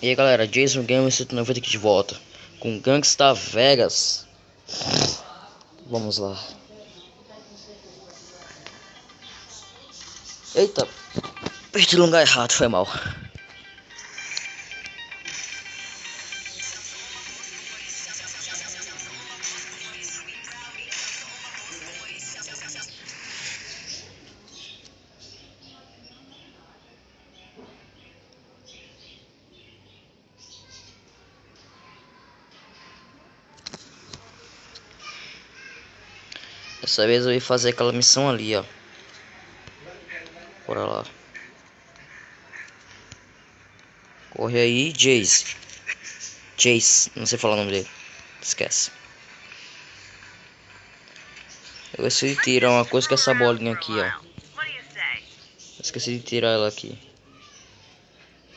E aí galera, Jason Gamer 190 aqui de volta com Gangsta Vegas. Vamos lá. Eita, apertei o lugar errado, foi mal. Dessa vez eu ia fazer aquela missão ali, ó. Bora lá. Corre aí, Jace. Jace, não sei falar o nome dele. Esquece. Eu esqueci de tirar uma coisa com essa bolinha aqui, ó. Esqueci de tirar ela aqui.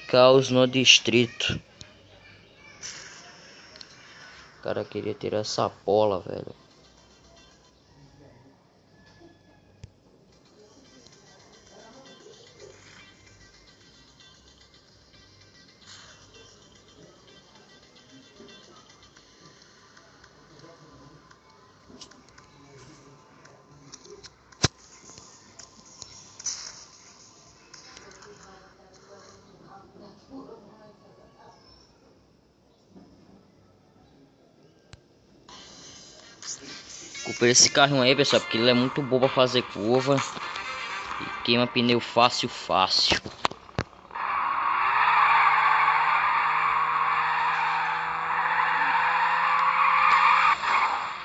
Caos no distrito. O cara queria tirar essa bola, velho. Comprei esse carrinho aí, pessoal, porque ele é muito bom pra fazer curva e queima pneu fácil.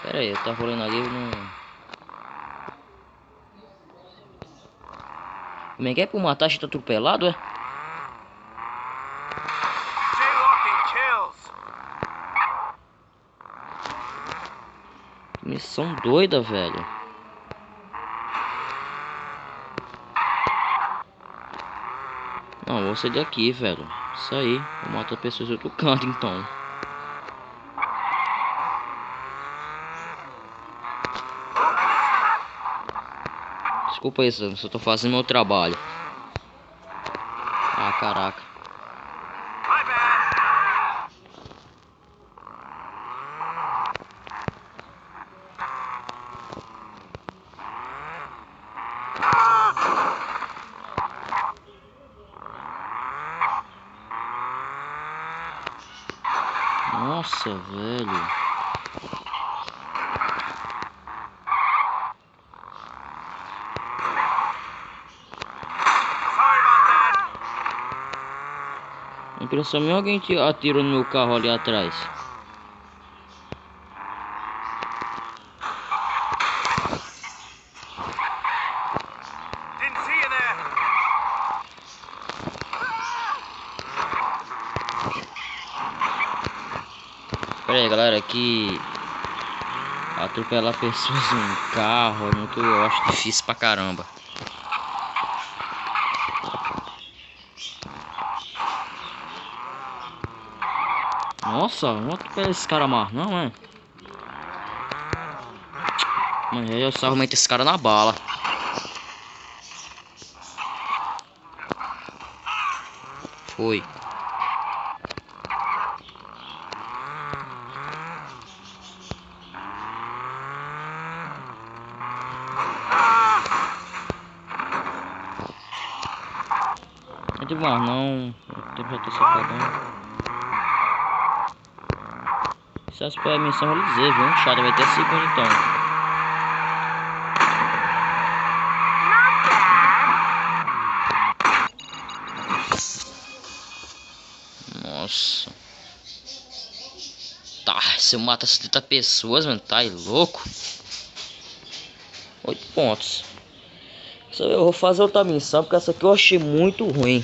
Pera aí, tá rolando ali, não... Como é que é por matar, a gente tá atropelado, é? Que missão doida, velho. Não, vou sair daqui, velho. Isso aí, eu mato pessoas em outro canto, então. Desculpa isso, eu só tô fazendo meu trabalho. Ah, caraca. Nossa, velho. A impressão minha, alguém atirou no meu carro ali atrás. Pera aí, galera, que atropelar pessoas em carro é muito, eu acho difícil pra caramba. Nossa, não atropela esse cara mais, não é? Mas eu só arrumei esse cara na bala. Foi. Não tem mais não. O tempo já tá se acabando. Se as permissões eu vou dizer, viu? Chato, vai ter segundo então. Nossa. Tá, se eu matar 70 pessoas, mano, tá aí louco. 8 pontos. Eu vou fazer outra missão, porque essa aqui eu achei muito ruim.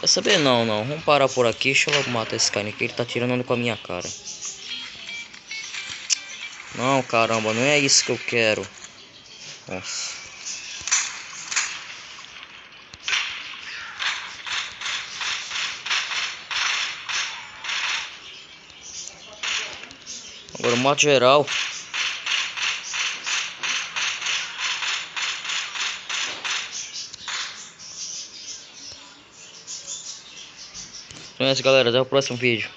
Quer saber? Não. Vamos parar por aqui. Deixa eu logo matar esse cara aqui. Ele tá tirando onda com a minha cara. Não, caramba, não é isso que eu quero. Nossa. Agora eu mato geral. Então é isso, galera. Até o próximo vídeo.